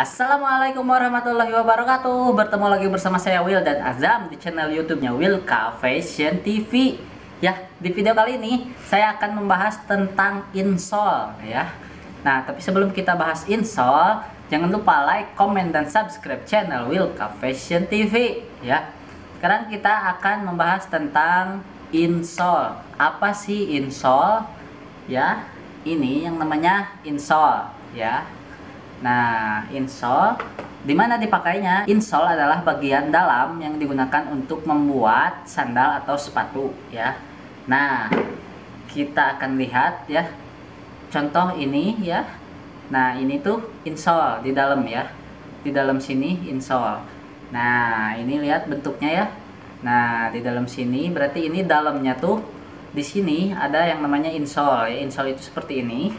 Assalamualaikum warahmatullahi wabarakatuh. Bertemu lagi bersama saya Will dan Azam di channel YouTube-nya Wilka Fashion TV. Ya, di video kali ini saya akan membahas tentang insole ya. Nah, tapi sebelum kita bahas insole, jangan lupa like, comment dan subscribe channel Wilka Fashion TV ya. Sekarang kita akan membahas tentang insole. Apa sih insole? Ya, ini yang namanya insole ya. Nah, insole dimana dipakainya? Insole adalah bagian dalam yang digunakan untuk membuat sandal atau sepatu ya. Nah, kita akan lihat ya. Contoh ini ya. Nah, ini tuh insole di dalam ya. Di dalam sini insole. Nah, ini lihat bentuknya ya. Nah, di dalam sini berarti ini dalamnya tuh di sini ada yang namanya insole ya. Insole itu seperti ini.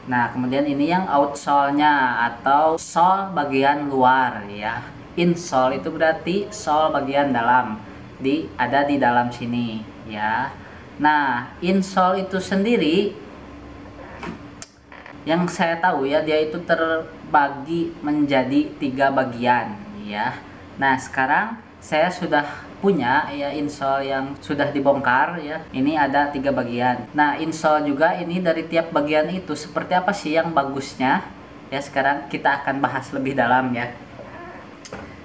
Nah, kemudian ini yang outsole-nya atau sole bagian luar ya. Insole itu berarti sole bagian dalam, ada di dalam sini ya. Nah, insole itu sendiri yang saya tahu ya, dia itu terbagi menjadi 3 bagian ya. Nah, sekarang saya sudah punya ya insole yang sudah dibongkar ya. Ini ada 3 bagian. Nah, insole juga ini dari tiap bagian itu seperti apa sih yang bagusnya? Ya, sekarang kita akan bahas lebih dalam ya.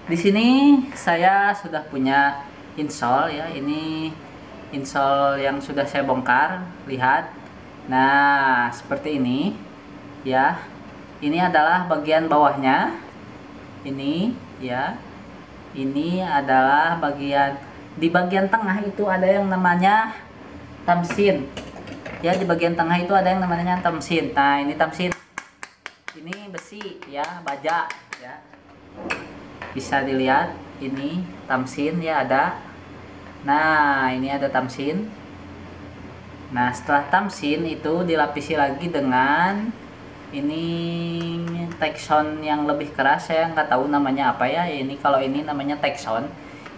Di sini saya sudah punya insole ya. Ini insole yang sudah saya bongkar. Lihat. Nah, seperti ini ya. Ini adalah bagian bawahnya. Ini ya. Ini adalah di bagian tengah itu ada yang namanya tamsin. Ya, di bagian tengah itu ada yang namanya tamsin. Nah, ini tamsin. Ini besi ya, baja ya. Bisa dilihat ini tamsin ya ada. Nah, ini ada tamsin. Nah, setelah tamsin itu dilapisi lagi dengan ini Texon yang lebih keras. Saya nggak tahu namanya apa ya. Ini kalau ini namanya Texon.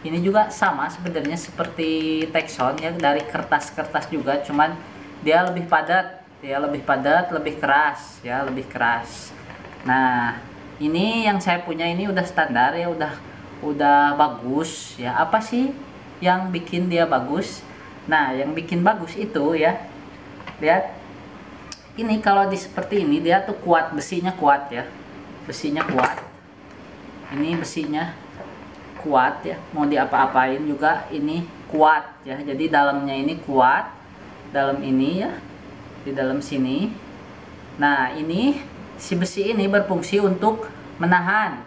Ini juga sama sebenarnya seperti Texon ya, dari kertas-kertas juga, cuman dia lebih padat ya, lebih padat, lebih keras ya, lebih keras. Nah, ini yang saya punya ini udah standar ya, udah bagus ya. Apa sih yang bikin dia bagus? Nah, yang bikin bagus itu ya, lihat. Ini kalau seperti ini dia tuh kuat, besinya kuat ya. Besinya kuat. Ini besinya kuat ya. Mau diapa-apain juga ini kuat ya. Jadi dalamnya ini kuat. Dalam ini ya. Di dalam sini. Nah, ini si besi ini berfungsi untuk menahan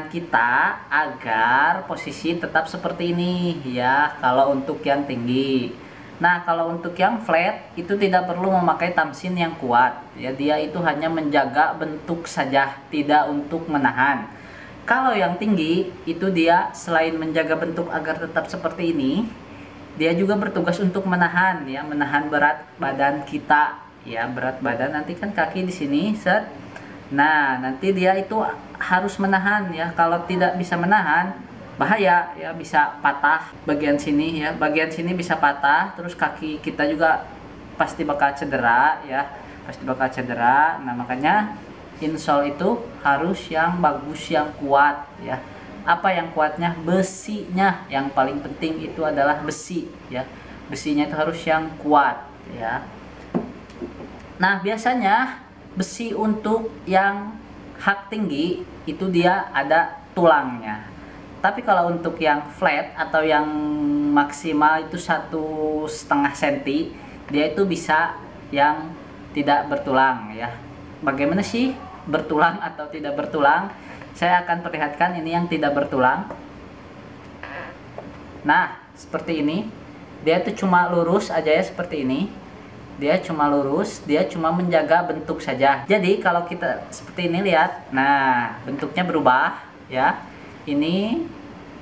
kita agar posisi tetap seperti ini ya, kalau untuk yang tinggi. Nah, kalau untuk yang flat itu tidak perlu memakai tamsin yang kuat ya, dia itu hanya menjaga bentuk saja, tidak untuk menahan. Kalau yang tinggi itu dia selain menjaga bentuk agar tetap seperti ini, dia juga bertugas untuk menahan ya, menahan berat badan kita ya, berat badan nanti kan kaki di sini set. Nah, nanti dia itu harus menahan ya, kalau tidak bisa menahan bahaya ya, bisa patah bagian sini ya, bagian sini bisa patah, terus kaki kita juga pasti bakal cedera ya, pasti bakal cedera. Nah, makanya insole itu harus yang bagus, yang kuat ya. Apa yang kuatnya? Besinya, yang paling penting itu adalah besi ya, besinya itu harus yang kuat ya. Nah, biasanya besi untuk yang hak tinggi itu dia ada tulangnya. Tapi kalau untuk yang flat atau yang maksimal itu 1,5 cm, dia itu bisa yang tidak bertulang ya. Bagaimana sih bertulang atau tidak bertulang? Saya akan perlihatkan ini yang tidak bertulang. Nah, seperti ini. Dia itu cuma lurus aja ya, seperti ini. Dia cuma lurus, dia cuma menjaga bentuk saja. Jadi kalau kita seperti ini lihat, nah bentuknya berubah ya. Ini,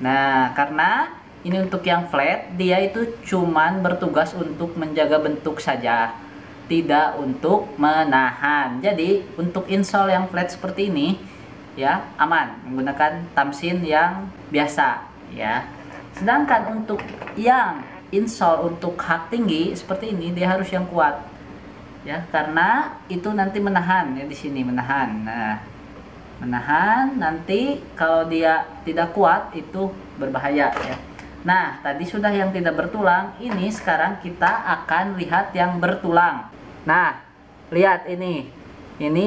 nah karena ini untuk yang flat, dia itu cuman bertugas untuk menjaga bentuk saja, tidak untuk menahan. Jadi untuk insole yang flat seperti ini ya aman, menggunakan tamsin yang biasa ya. Sedangkan untuk yang insole untuk hak tinggi seperti ini, dia harus yang kuat ya, karena itu nanti menahan ya, di sini menahan. menahan. Nanti kalau dia tidak kuat itu berbahaya ya. Nah, tadi sudah yang tidak bertulang, ini sekarang kita akan lihat yang bertulang. Nah, lihat ini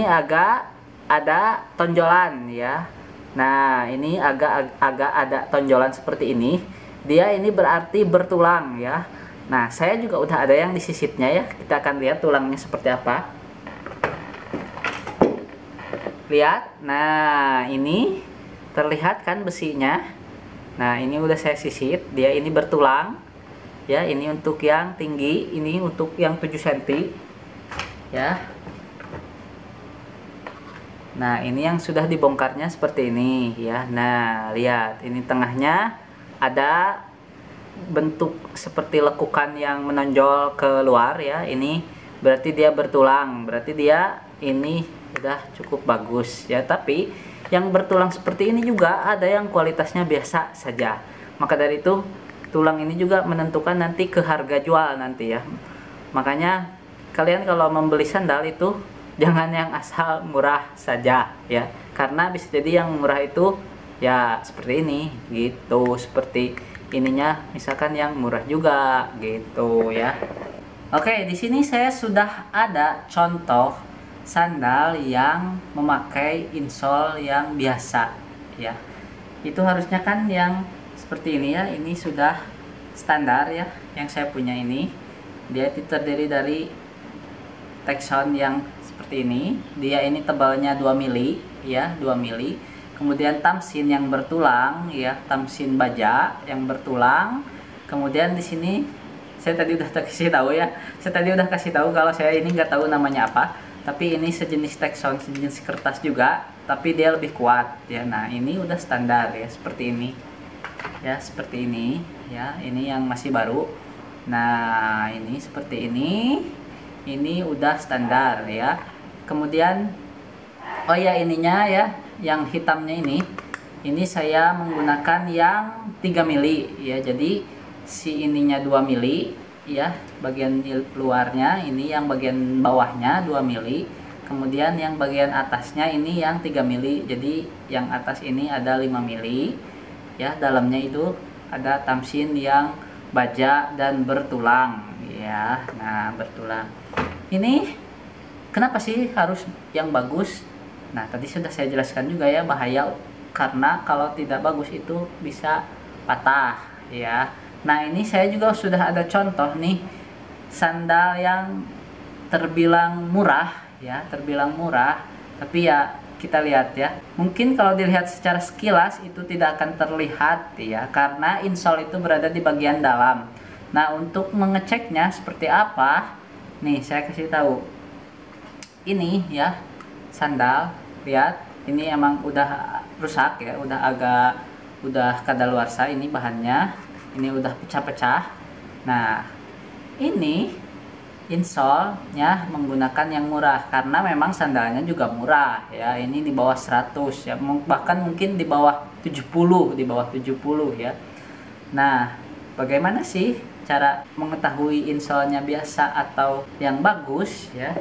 agak ada tonjolan ya. Nah, ini agak ada tonjolan seperti ini. Dia ini berarti bertulang ya. Nah, saya juga udah ada yang disisitnya ya. Kita akan lihat tulangnya seperti apa. Lihat, nah ini terlihat kan besinya. Nah, ini udah saya sisit, dia ini bertulang. Ya, ini untuk yang tinggi, ini untuk yang 7 cm. Ya. Nah, ini yang sudah dibongkarnya seperti ini ya. Nah, lihat, ini tengahnya ada bentuk seperti lekukan yang menonjol keluar ya. Ini berarti dia bertulang, berarti dia ini udah cukup bagus ya. Tapi yang bertulang seperti ini juga ada yang kualitasnya biasa saja. Maka dari itu tulang ini juga menentukan nanti ke harga jual nanti ya. Makanya kalian kalau membeli sandal itu jangan yang asal murah saja ya, karena bisa jadi yang murah itu ya seperti ini gitu, seperti ininya misalkan yang murah juga gitu ya. Oke, di sini saya sudah ada contoh sandal yang memakai insole yang biasa ya. Itu harusnya kan yang seperti ini ya. Ini sudah standar ya yang saya punya ini. Dia terdiri dari Texon yang seperti ini. Dia ini tebalnya 2 mili ya, 2 mili. Kemudian tamsin yang bertulang ya, tamsin baja yang bertulang. Kemudian di sini saya tadi udah kasih tahu ya. Saya tadi udah kasih tahu kalau saya ini nggak tahu namanya apa. Tapi ini sejenis Texon, sejenis kertas juga, tapi dia lebih kuat ya. Nah, ini udah standar ya, seperti ini. Ya, seperti ini ya. Ini yang masih baru. Nah, ini seperti ini. Ini udah standar ya. Kemudian oh ya, ininya ya, yang hitamnya ini saya menggunakan yang 3 mili ya. Jadi si ininya 2 mili ya, bagian luarnya ini, yang bagian bawahnya 2 mili, kemudian yang bagian atasnya ini yang 3 mili. Jadi yang atas ini ada 5 mili ya, dalamnya itu ada tamsin yang baja dan bertulang ya. Nah, bertulang ini kenapa sih harus yang bagus? Nah, tadi sudah saya jelaskan juga ya, bahaya karena kalau tidak bagus itu bisa patah ya. Nah, ini saya juga sudah ada contoh nih sandal yang terbilang murah ya, terbilang murah, tapi ya kita lihat ya. Mungkin kalau dilihat secara sekilas itu tidak akan terlihat ya, karena insole itu berada di bagian dalam. Nah, untuk mengeceknya seperti apa? Nih, saya kasih tahu. Ini ya, sandal, lihat, ini emang udah rusak ya, udah kadaluarsa ini bahannya. Ini udah pecah-pecah. Nah, ini insole-nya menggunakan yang murah karena memang sandalnya juga murah ya. Ini di bawah 100 ya, bahkan mungkin di bawah 70, ya. Nah, bagaimana sih cara mengetahui insole-nya biasa atau yang bagus ya?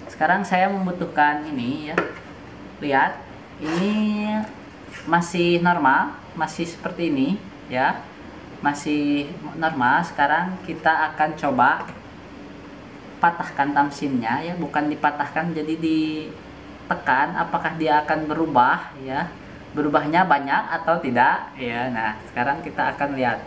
Sekarang saya membutuhkan ini ya. Lihat, ini masih normal, masih seperti ini ya, masih normal. Sekarang kita akan coba patahkan tamsinnya ya, bukan dipatahkan, jadi ditekan apakah dia akan berubah ya, berubahnya banyak atau tidak ya. Nah, sekarang kita akan lihat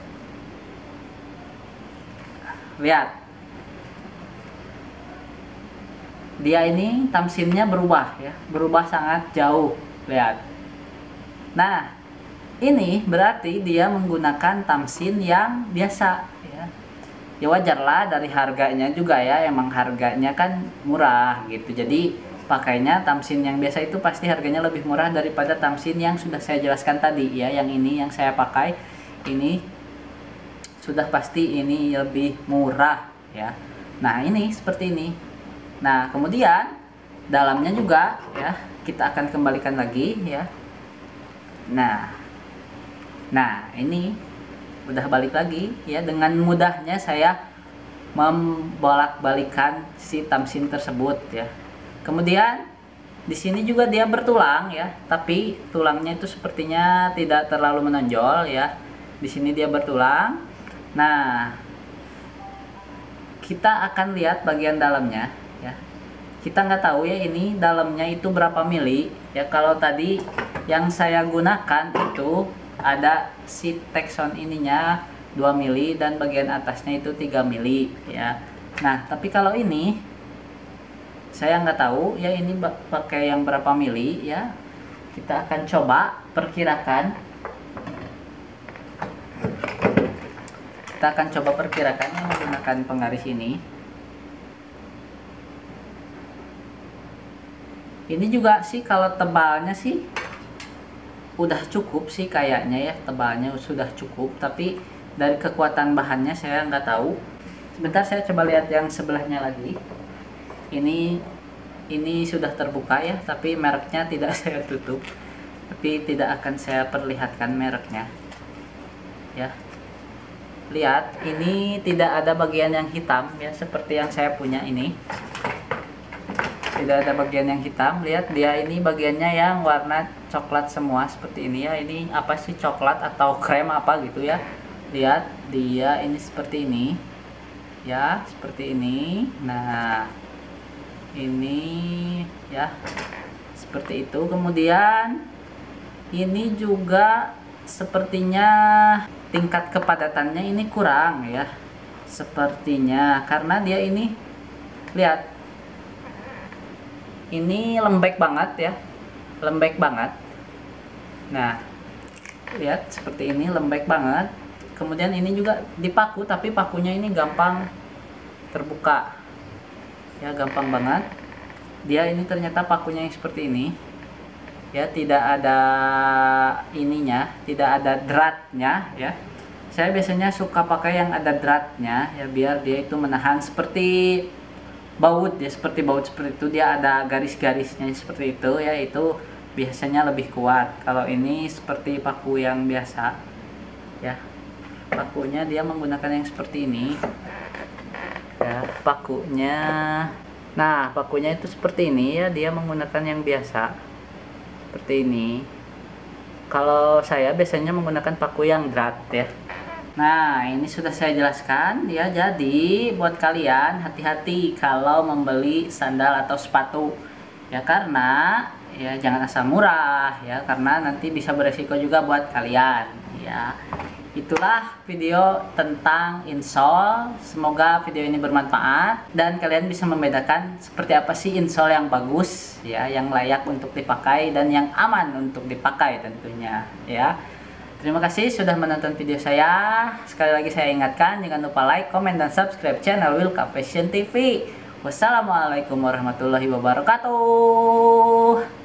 dia ini tamsinnya berubah ya, berubah sangat jauh, lihat. Nah, ini berarti dia menggunakan tamsin yang biasa ya. Ya wajarlah dari harganya juga ya, emang harganya kan murah gitu. Jadi pakainya tamsin yang biasa itu pasti harganya lebih murah daripada tamsin yang sudah saya jelaskan tadi ya. Yang ini yang saya pakai ini sudah pasti ini lebih murah ya. Nah, ini seperti ini. Nah, kemudian dalamnya juga ya, kita akan kembalikan lagi ya. Nah, ini udah balik lagi ya. Dengan mudahnya saya membolak-balikan si tamsin tersebut ya. Kemudian Di sini juga dia bertulang ya, tapi tulangnya itu sepertinya tidak terlalu menonjol ya. Di sini dia bertulang. Nah, kita akan lihat bagian dalamnya ya. Kita nggak tahu ya ini dalamnya itu berapa mili ya. Kalau tadi yang saya gunakan itu ada si Texon ininya 2 mili dan bagian atasnya itu 3 mili ya. Nah, tapi kalau ini saya nggak tahu ya ini pakai yang berapa mili ya. Kita akan coba perkirakan. Kita akan coba perkirakan ya, menggunakan penggaris ini. Ini juga sih kalau tebalnya sih udah cukup sih kayaknya ya, tebalnya sudah cukup, tapi dari kekuatan bahannya saya nggak tahu. Sebentar saya coba lihat yang sebelahnya lagi. Ini sudah terbuka ya, tapi mereknya tidak saya tutup, tapi tidak akan saya perlihatkan mereknya ya. Lihat, ini tidak ada bagian yang hitam ya, seperti yang saya punya ini. Tidak ada bagian yang hitam. Lihat, dia ini bagiannya yang warna coklat semua seperti ini ya. Ini apa sih, coklat atau krem apa gitu ya. Lihat, dia ini seperti ini ya, seperti ini. Nah, ini ya seperti itu. Kemudian ini juga sepertinya tingkat kepadatannya ini kurang ya, sepertinya, karena dia ini, lihat, ini lembek banget ya, lembek banget. Nah, lihat seperti ini, lembek banget. Kemudian ini juga dipaku, tapi pakunya ini gampang terbuka ya, gampang banget. Dia ini ternyata pakunya yang seperti ini ya, tidak ada ininya, tidak ada dratnya ya. Saya biasanya suka pakai yang ada dratnya ya, biar dia itu menahan seperti baut ya, seperti baut seperti itu. Dia ada garis-garisnya seperti itu ya, itu biasanya lebih kuat. Kalau ini seperti paku yang biasa ya, pakunya dia menggunakan yang seperti ini ya, pakunya. Nah, pakunya itu seperti ini ya, dia menggunakan yang biasa seperti ini. Kalau saya biasanya menggunakan paku yang drat ya. Nah, ini sudah saya jelaskan ya. Jadi buat kalian hati-hati kalau membeli sandal atau sepatu ya, karena ya jangan asal murah ya, karena nanti bisa beresiko juga buat kalian ya. Itulah video tentang insole. Semoga video ini bermanfaat dan kalian bisa membedakan seperti apa sih insole yang bagus ya, yang layak untuk dipakai dan yang aman untuk dipakai tentunya ya. Terima kasih sudah menonton video saya. Sekali lagi saya ingatkan, jangan lupa like, comment, dan subscribe channel Wilka Fashion TV. Wassalamualaikum warahmatullahi wabarakatuh.